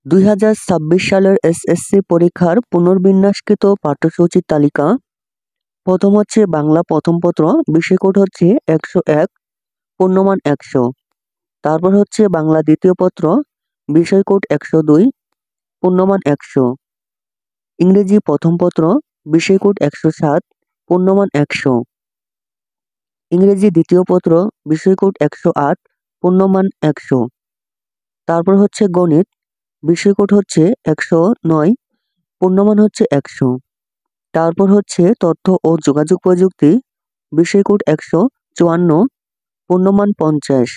2026 সালের এসএসসি পরীক্ষার পুনর্বিন্যাসকৃত পাঠ্যসূচির তালিকা। প্রথম হচ্ছে বাংলা প্রথম পত্র, বিষয় কোড হচ্ছে 101, পূর্ণমান 100। তারপর হচ্ছে বাংলা দ্বিতীয় পত্র, বিষয় কোড 102, পূর্ণমান 100। ইংরেজি প্রথম পত্র, বিষয় কোড 107, পূর্ণমান 100। ইংরেজি দ্বিতীয় পত্র, বিষয় কোড 108, পূর্ণমান 100। তারপর হচ্ছে গণিত, বিষয় কোড হচ্ছে 109, পূর্ণমান হচ্ছে 100। তারপর হচ্ছে তথ্য ও যোগাযোগ প্রযুক্তি, বিষয় কোড 154, পূর্ণমান 50।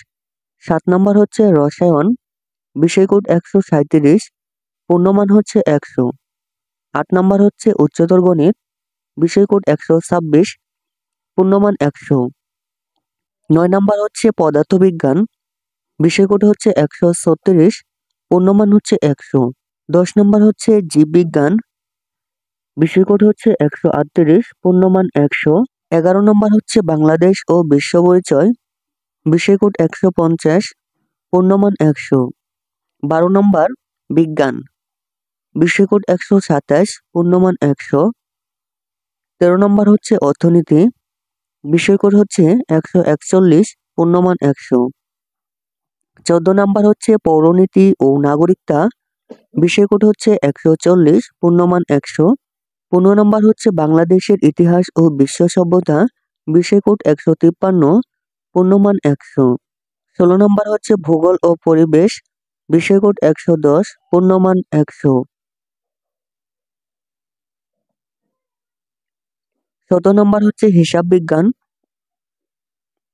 7 নম্বর হচ্ছে রসায়ন, বিষয় কোড 137, পূর্ণমান হচ্ছে 100। 8 নম্বর হচ্ছে উচ্চতর গণিত, বিষয় কোড 126, পূর্ণমান 100। 9 নম্বর হচ্ছে পদার্থবিজ্ঞান, বিষয় কোড হচ্ছে 136, পূর্ণমান হচ্ছে 100। 10 নম্বর হচ্ছে জীববিজ্ঞান, বিষয় কোড হচ্ছে 138, পূর্ণমান 100। 11 নম্বর হচ্ছে বাংলাদেশ ও বিশ্ব পরিচয়, বিষয় কোড 150, পূর্ণমান 100। 12 নম্বর বিজ্ঞান, বিষয় কোড 127, পূর্ণমান 100। 13 নম্বর হচ্ছে অর্থনীতি, বিষয় কোড হচ্ছে 141, পূর্ণমান 100। 14 নম্বর হচ্ছে পৌরনীতি ও নাগরিকতা, বিষয় কোড হচ্ছে 140, পূর্ণমান 100। 15 নম্বর হচ্ছে বাংলাদেশের ইতিহাস ও বিশ্ব সভ্যতা, বিষয় কোড 153, পূর্ণমান 100। 16 নম্বর হচ্ছে ভূগোল ও পরিবেশ, বিষয় কোড 110, পূর্ণমান 100। 17 নম্বর হচ্ছে হিসাব বিজ্ঞান,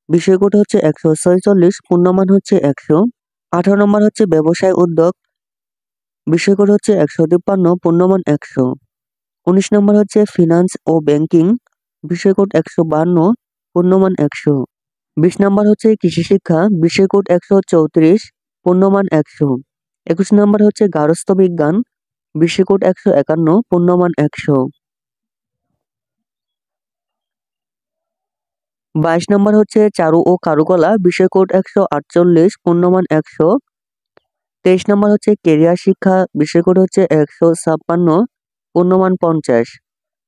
বিষয় কোড হচ্ছে 146, পূর্ণমান হচ্ছে 100। 18 নম্বর হচ্ছে ব্যবসায় উদ্যোগ, বিষয় কোড হচ্ছে 153, পূর্ণমান 100। 19 নম্বর হচ্ছে ফিনান্স ও ব্যাংকিং, বিষয় কোড 152, পূর্ণমান 100। 20 নম্বর হচ্ছে কৃষি শিক্ষা, বিষয় কোড 134, পূর্ণমান 100। 21 নম্বর হচ্ছে গার্হস্থ্য বিজ্ঞান, বিষয় কোড 151, পূর্ণমান 100। 22 নম্বর হচ্ছে চারু ও কারুকলা, বিষয় কোড 148, পূর্ণমান 100। 23 নম্বর হচ্ছে কেরিয়ার শিক্ষা, বিষয় কোড হচ্ছে 156, পূর্ণমান 50।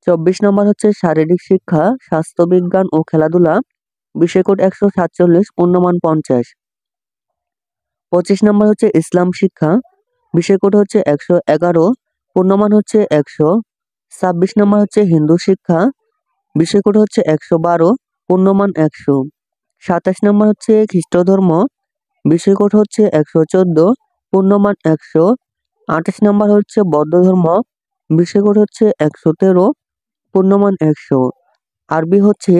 24 নম্বর হচ্ছে শারীরিক শিক্ষা, স্বাস্থ্যবিজ্ঞান ও খেলাধুলা, বিষয় কোড 147, পূর্ণমান 50। 25 নম্বর হচ্ছে ইসলাম শিক্ষা, বিষয় কোড হচ্ছে 111, পূর্ণমান হচ্ছে 100। 26 নম্বর হচ্ছে হিন্দু শিক্ষা, বিষয় কোড হচ্ছে 112, পূর্ণমান 100। 27 নম্বর হচ্ছে খ্রিস্ট ধর্ম, বিষয় কোড হচ্ছে 114, পূর্ণমান 100। 28 নম্বর হচ্ছে বৌদ্ধ ধর্ম, বিষয় কোড হচ্ছে 113, পূর্ণমান 100। আরবি হচ্ছে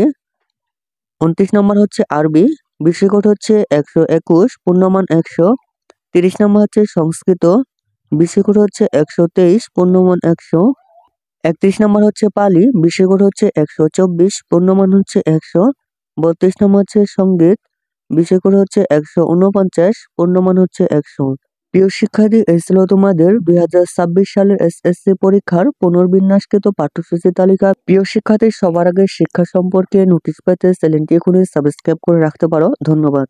29 নম্বর হচ্ছে আরবি, বিষয় কোড হচ্ছে 121, পূর্ণমান 100। 30 নম্বর হচ্ছে সংস্কৃত, বিষয় কোড হচ্ছে 123, পূর্ণমান 100। 31 নম্বর হচ্ছে পালি, বিষয় কোড হচ্ছে 124, পূর্ণমান হচ্ছে 100। 32 নম্বর হচ্ছে সঙ্গীত, বিষয় কোড হচ্ছে 149, পূর্ণমান হচ্ছে 100। প্রিয় শিক্ষার্থী, এই ছিল তোমাদের 2026 সালের এসএসসি পরীক্ষার পুনর্বিন্যাসকৃত পাঠ্যসূচি তালিকা। প্রিয় শিক্ষার্থী, সবার আগে শিক্ষা সম্পর্কে নোটিশ পেতে চ্যানেলটি এখনই সাবস্ক্রাইব করে রাখতে পারো। ধন্যবাদ।